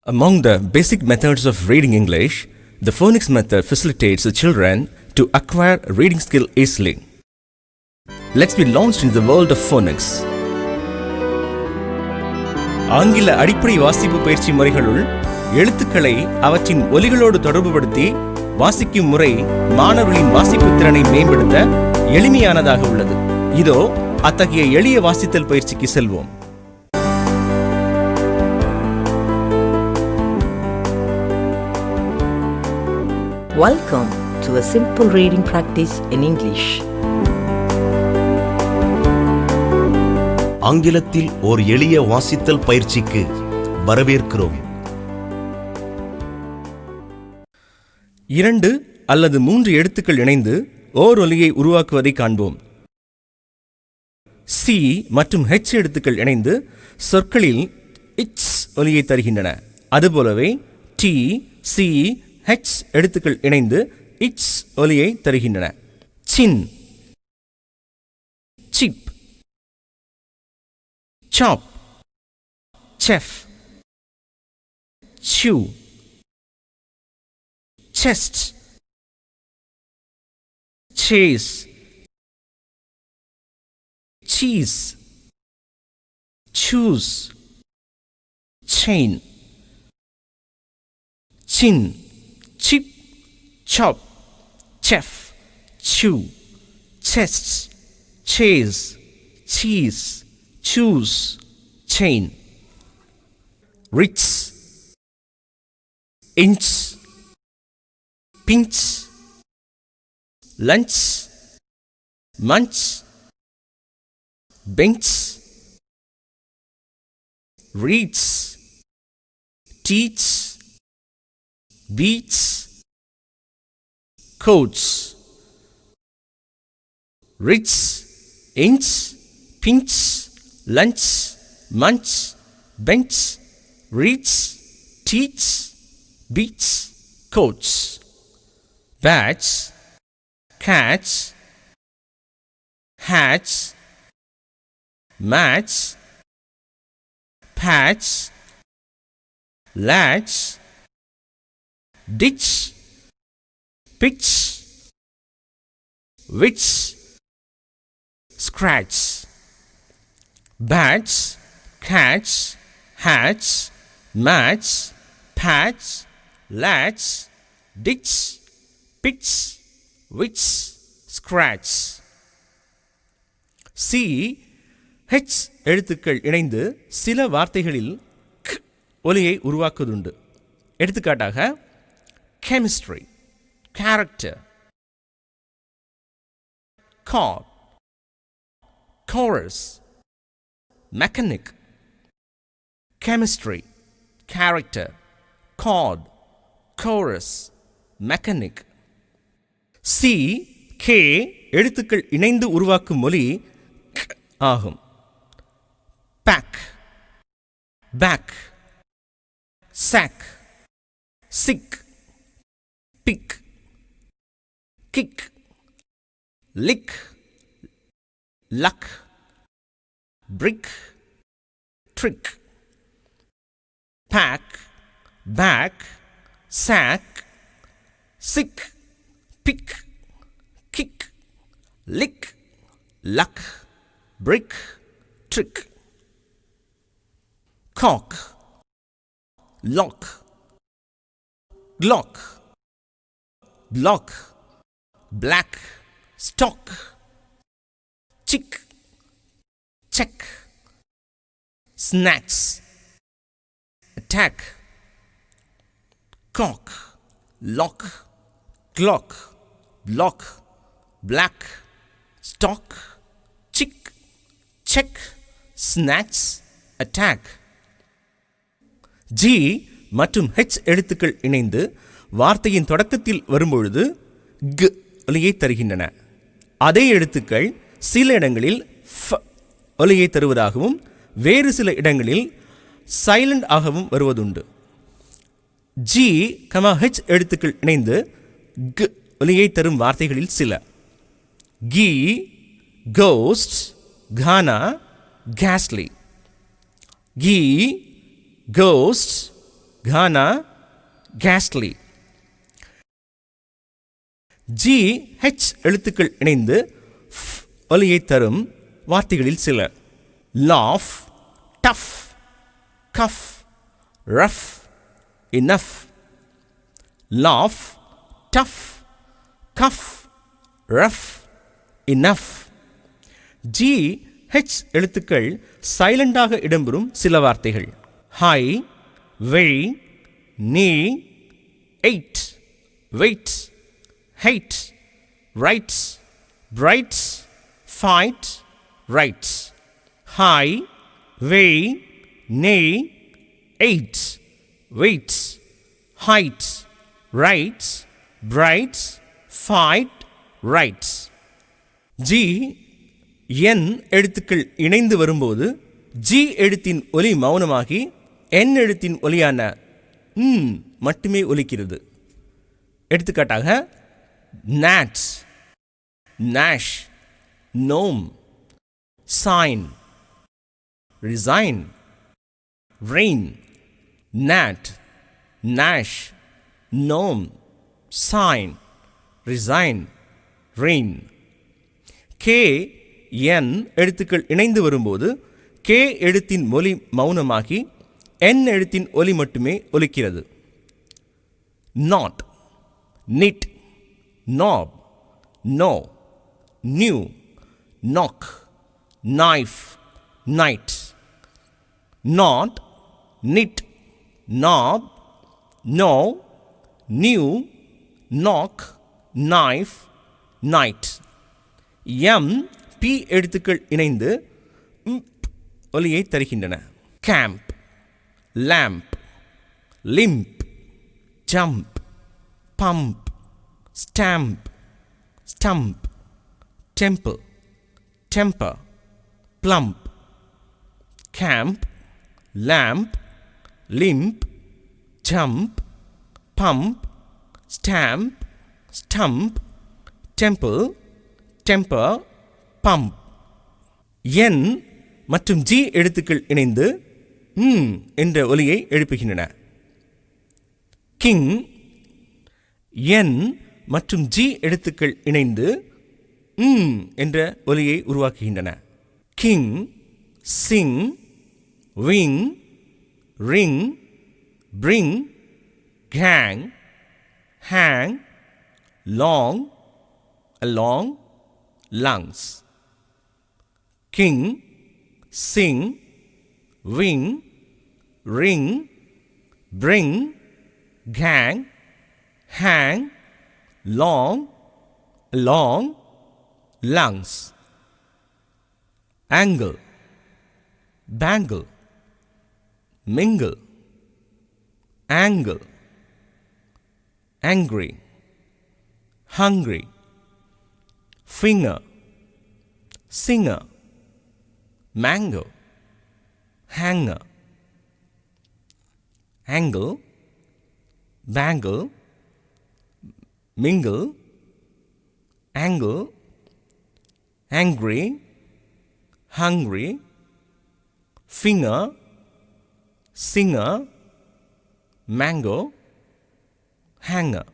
Among the basic methods of reading English, the phonics method facilitates the children to acquire reading skill easily. Let's be launched into the world of phonics. ஆங்கில அடிப்படை வாசிப்பு பயிற்சி முறைகளுள் எழுத்துக்களை அவற்றின் ஒலிகளோடு தொடர்புபடுத்தி வாசிக்கும் முறை மாணவர்களின் வாசிப்பு திறனை மேம்படுத்த எளிமையானதாக உள்ளது. இதோ அத்தகைய எளிய வாசித்தல் பயிற்சிக்கு செல்வோம். Welcome to a simple reading practice in English. ஆங்கிலத்தில் ஓர் எளிய வாசித்தல் பயிற்சிக்கு வரவேற்கிறோம். 2 அல்லது 3 எழுத்துக்கள் இணைந்து ஓர் ஒலியை உருவாக்குவதை காண்போம். C மற்றும் H எழுத்துக்கள் இணைந்து சொற்களில் இட்ஸ் ஒலியை தருகின்றன. அதுபோலவே T, C, H எழுத்துக்கள் இணைந்து இட்ஸ் ஒலியை தருகின்றன. Chin, chip, chop, chef, chew, chest, chase, cheese, choose, chain, chin, chip, chop, chef, chew, chest, chase, cheese, choose, chain. Ritz, inch, pinch, lunch, munch, bench, reach, teach, beats, coats. Ritz, inch, pinch, lunch, munch, bench, reach, teach, beats, coats. Batch, catch, hatch, match, patch, latch, ditch, pitch, witch, scratch. Batch, catch, hatch, match, patch, latch, ditch, pitch, witch, scratch. C, H எழுத்துக்கள் இணைந்து சில வார்த்தைகளில் க் ஒலியை உருவாக்குவதுண்டு. எடுத்துக்காட்டாக chemistry, character, chord, chorus, mechanic. Chemistry, character, chord, chorus, mechanic. C, K எழுத்துக்கள் இணைந்து உருவாக்கும் மொழி க் ஆகும். pack, back, sack, sick, pick, kick, lick, luck, brick, trick. Pack, back, sack, sick, pick, kick, lick, luck, brick, trick. Cock, lock, glock, block, black, stock, chick, check, snacks, attack. Cock, lock, glock, block, black, stock, chick, check, snacks, attack. G மற்றும் H எழுத்துக்கள் இணைந்து வார்த்தையின் தொடக்கத்தில் வரும்பொழுது க் ஒலியை தருகின்றன. அதே எழுத்துக்கள் சில இடங்களில் ஃப ஒலியை தருவதாகவும் வேறு சில இடங்களில் சைலண்ட் ஆகவும் வருவதுண்டு. G, H எழுத்துக்கள் இணைந்து க் ஒலியை தரும் வார்த்தைகளில் சில ghee, ghost, Ghana, ghastly. Ghee, ghost, Ghana, ghastly. G H எழுத்துக்கள் இணைந்து ஒலியை தரும் வார்த்தைகளில் சில: laugh, tough, cough, rough, enough. Laugh, tough, cough, rough, enough. G H எழுத்துக்கள் சைலண்டாக இடம்பெறும் சில வார்த்தைகள்: high, very, knee, eight, weight, height, right, bright, fight, right. High, very, knee, eight, weight, height, right, bright, fight, right. G N எழுத்துக்கள் இணைந்து வரும்போது G எழுத்தின் ஒலி மௌனமாகி என் எழுத்தின் ஒலியான மட்டுமே ஒலிக்கிறது. எடுத்துக்காட்டாக gnat, gnash, gnome, sign, resign, reign. Gnat, gnash, gnome, sign, resign, reign. K N எழுத்துக்கள் இணைந்து வரும்போது கே எழுத்தின் ஒலி மௌனமாகி என் எழுத்தின் ஒலி மட்டுமே ஒலிக்கிறது. Knot, knit, knob, know, knew, knock, knife, knight. Knot, knit, knob, know, knew, knock, knife, knight. M B எழுத்துக்கள் இணைந்து ஒலியை தருகின்றன. Camp, lamp, limp, jump, pump, stamp, stump, temple, temper, plump. Camp, lamp, limp, jump, pump, stamp, stump, temple, temper, pump. N மற்றும் G எழுத்துக்கள் இணைந்து என்ற ஒலியை எழுப்புகின்றன. King, N மற்றும் G எழுத்துக்கள் இணைந்து என்ற ஒலியை உருவாக்குகின்றன. King, Singh, wing, ring, bring, gang, hang, long, along, lungs. King, sing, wing, ring, bring, gang, hang, long, along, lungs. Angle, bangle, mingle, angle, angry, hungry, finger, singer, mango, hanger. Angle, bangle, mingle, angle, angry, hungry, finger, singer, mango, hanger.